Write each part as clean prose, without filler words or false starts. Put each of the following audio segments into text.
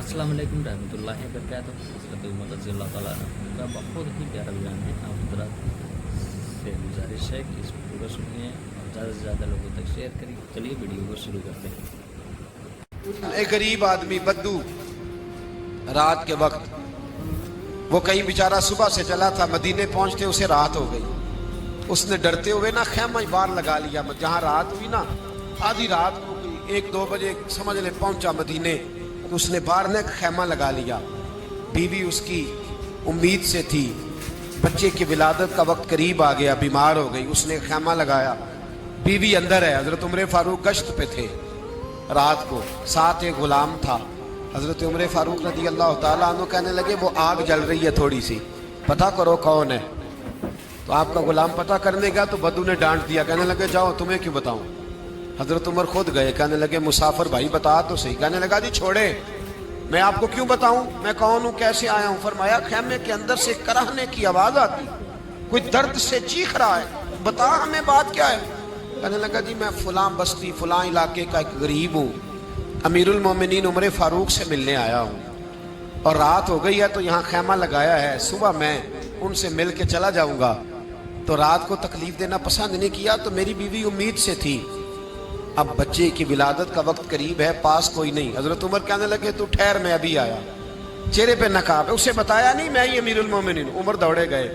अस्सलाम वालेकुम रहमतुल्लाहि व बरकातहू। हज़रत उमर रज़ी अल्लाह तआला अन्हु का बहुत ही प्यारा बयान है। आप हज़रात से गुजारिश है कि इसको पूरा सुनिए और ज़्यादा से ज़्यादा लोगों तक शेयर करिए। चलिए वीडियो को शुरू करते हैं। एक गरीब आदमी बद्दू रात के वक्त वो कहीं बेचारा सुबह से चला था, मदीने पहुंचते उसे रात हो गई। उसने डरते हुए ना खैमा बाहर लगा लिया। जहां रात हुई ना, आधी रात हो गई, 1-2 बजे समझ ले पहुंचा मदीने, तो उसने बाहर ने खैमा लगा लिया। बीवी उसकी उम्मीद से थी, बच्चे की विलादत का वक्त करीब आ गया, बीमार हो गई, उसने खैमा लगाया। बीवी अंदर है। हजरत उमर फारूक गश्त पे थे रात को, साथ एक गुलाम था। हजरत उमर फारूक रज़ी अल्लाह तआला अन्हु कहने लगे वो आग जल रही है थोड़ी सी, पता करो कौन है। तो आपका गुलाम पता करने गया तो बद्दू ने डांट दिया, कहने लगे जाओ, तुम्हें क्यों बताऊं। हजरत उमर खुद गए, कहने लगे मुसाफिर भाई बता तो सही। कहने लगा जी छोड़े, मैं आपको क्यों बताऊं, मैं कौन हूं, कैसे आया हूं। फरमाया खैमे के अंदर से कराहने की आवाज आती, कोई दर्द से चीख रहा है, बता हमें बात क्या है। कहने लगा जी मैं फलां बस्ती फलां इलाके का एक गरीब हूँ, अमीरुल मोमिनीन उमर फारूक से मिलने आया हूँ और रात हो गई है तो यहाँ खैमा लगाया है, सुबह मैं उनसे मिल के चला जाऊंगा। तो रात को तकलीफ देना पसंद नहीं किया, तो मेरी बीवी उम्मीद से थी, अब बच्चे की विलादत का वक्त करीब है, पास कोई नहीं। हजरत उमर कहने लगे तू ठहर, मैं अभी आया। चेहरे पे नकाब है, उसे बताया नहीं मैं ही अमीरुल मोमिनीन। उमर दौड़े गए,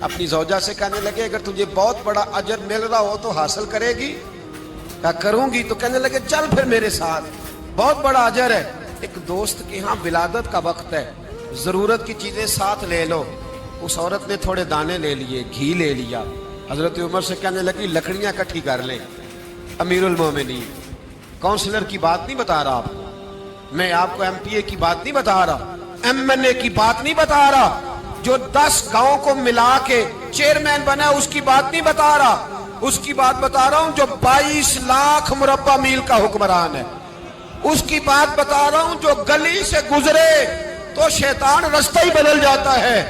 अपनी जौजा से कहने लगे अगर तुझे बहुत बड़ा अजर मिल रहा हो तो हासिल करेगी। क्या करूंगी। तो कहने लगे चल फिर मेरे साथ, बहुत बड़ा अजर है। एक दोस्त के यहाँ विलादत का वक्त है, जरूरत की चीजें साथ ले लो। उस औरत ने थोड़े दाने ले लिए, घी ले लिया। हजरत उमर से कहने लगी लकड़ियां इकट्ठी कर ले। अमीरुल मोमिनीन, काउंसलर की बात नहीं बता रहा आपको, मैं आपको एमपीए की बात नहीं बता रहा, एमएनए की बात नहीं बता रहा, जो 10 गांव को मिला के चेयरमैन बना उसकी बात नहीं बता रहा, उसकी बात बता रहा हूं जो 22 लाख मुरब्बा मील का हुक्मरान है। उसकी बात बता रहा हूं जो गली से गुजरे तो शैतान रास्ता ही बदल जाता है।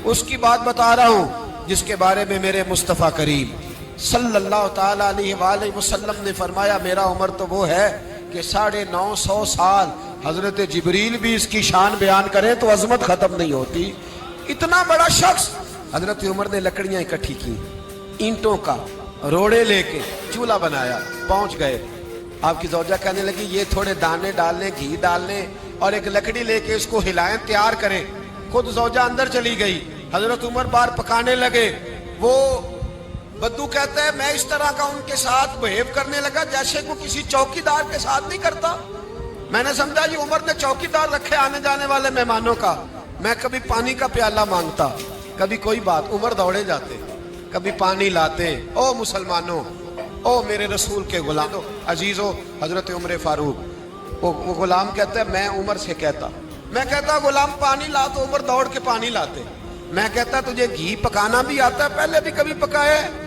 उसकी बात बता रहा हूं जिसके बारे में मेरे मुस्तफा करीम सल्लल्लाहु ताला अलैहि वसल्लम ने फरमाया मेरा उम्र तो वो है कि 950 साल हजरत जिब्रील भी इसकी शान बयान करें तो अजमत खत्म नहीं होती। इतना बड़ा शख्स। हजरत उमर ने लकड़ियां इकट्ठी की, ईंटों का रोड़े लेके चूल्हा बनाया, पहुंच गए। आपकी जौजा कहने लगी ये थोड़े दाने डालने, घी डालने और एक लकड़ी लेके इसको हिलाएं, तैयार करें। खुद जौजा अंदर चली गई, हजरत उमर बाहर पकाने लगे। वो बद्दू कहता है मैं इस तरह का उनके साथ बिहेव करने लगा जैसे को किसी चौकीदार के साथ नहीं करता। मैंने समझा जी उमर ने चौकीदार रखे आने जाने वाले मेहमानों का। मैं कभी पानी का प्याला मांगता, कभी कोई बात, उमर दौड़े जाते, कभी पानी लाते। ओ मुसलमानों, ओ मेरे रसूल के गुलाम अजीजो, हजरत उमर फारूक। वो गुलाम कहता है मैं उमर से कहता, मैं कहता गुलाम पानी ला, तो उमर दौड़ के पानी लाते। मैं कहता तुझे घी पकाना भी आता है, पहले भी कभी पकाया है।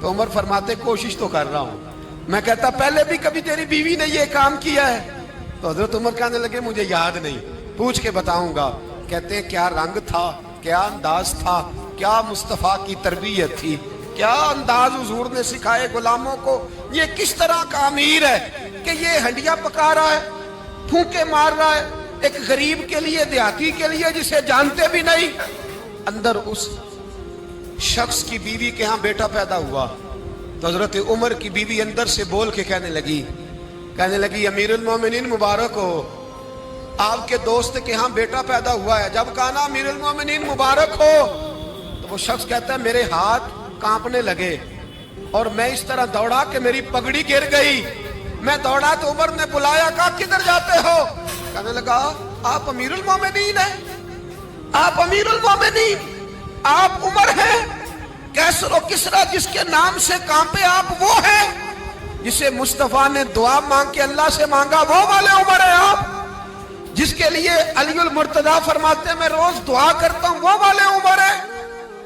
तो उमर फरमाते कोशिश तो कर रहा हूं। मैं कहता पहले भी कभी तेरी बीवी ने ये काम किया है। तो हजरत उमर कहने लगे मुझे याद नहीं, पूछ के बताऊंगा। कहते हैं क्या रंग था, क्या अंदाज था, क्या मुस्तफा की तरबियत थी, क्या अंदाज हुजूर ने सिखाए गुलामों को। ये किस तरह का अमीर है कि ये हंडिया पका रहा है, फूंके मार रहा है, एक गरीब के लिए, देहाती के लिए जिसे जानते भी नहीं। अंदर उस शख्स की बीवी के यहाँ बेटा पैदा हुआ तो हजरत उमर की बीवी अंदर से बोल के कहने लगी अमीरुल मोमिनीन मुबारक हो, आपके दोस्त के यहाँ बेटा पैदा हुआ है। जब कहा ना अमीरुल मोमिनीन मुबारक हो तो वो शख्स कहता है मेरे हाथ कांपने लगे और मैं इस तरह दौड़ा कि मेरी पगड़ी गिर गई। मैं दौड़ा तो उमर ने बुलाया, कहा किधर जाते हो। कहने लगा आप अमीरुल मोमिनीन हैं, आप अमीरुल मोमिनीन, आप उमर हैं। कैसरो किसरा जिसके नाम से कांपे आप वो हैं, जिसे मुस्तफा ने दुआ मांग के अल्लाह से मांगा वो वाले उमर हैं आप, जिसके लिए अलीउल मुर्तजा फरमाते हैं मैं रोज दुआ करता हूं वो वाले उमर हैं,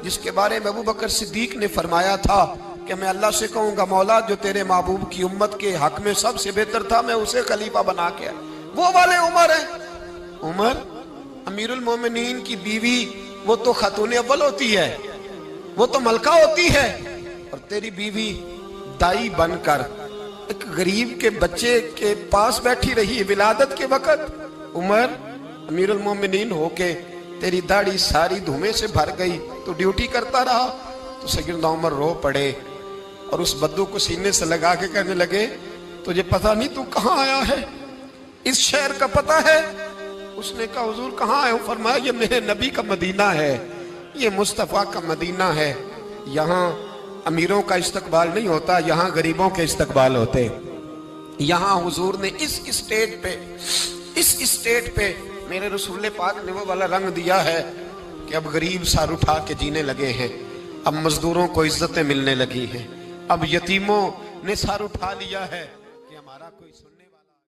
जिसके बारे में अबू बकर सिद्दीक ने फरमाया था कि मैं अल्लाह से कहूंगा मौला जो तेरे महबूब की उम्मत के हक में सबसे बेहतर था मैं उसे खलीफा बना के, वो वाले उमर हैं। उमर अमीरुल मोमिनीन की बीवी वो तो खातून अव्वल होती है, वो तो मलका होती है, और तेरी बीवी दाई बनकर ایک غریب کے بچے کے پاس بیٹھی رہی ولادت کے وقت. عمر امیر المومنین ہو کے تیری داڑھی ساری دھومے سے بھر گئی تو ڈیوٹی کرتا رہا. تو سیدنا عمر رو پڑے اور اس بدو کو سینے سے لگا کے کہنے لگے تجھے پتہ نہیں تو کہاں آیا ہے؟ اس شہر کا پتہ ہے؟ اس نے کہا حضور کہاں آئے ہو؟ فرمایا یہ میرے نبی کا مدینہ ہے، یہ مصطفیٰ کا مدینہ ہے. یہاں امیروں کا استقبال نہیں ہوتا، یہاں غریبوں کے استقبال ہوتے. یہاں حضور نے اس اسٹیٹ پہ میرے رسول پاک نے وہ والا رنگ دیا ہے کہ اب غریب سر اٹھا کے جینے لگے ہیں، اب مزدوروں کو عزتیں ملنے لگی ہیں، اب یتیموں نے سر اٹھا لیا ہے کہ ہمارا کوئی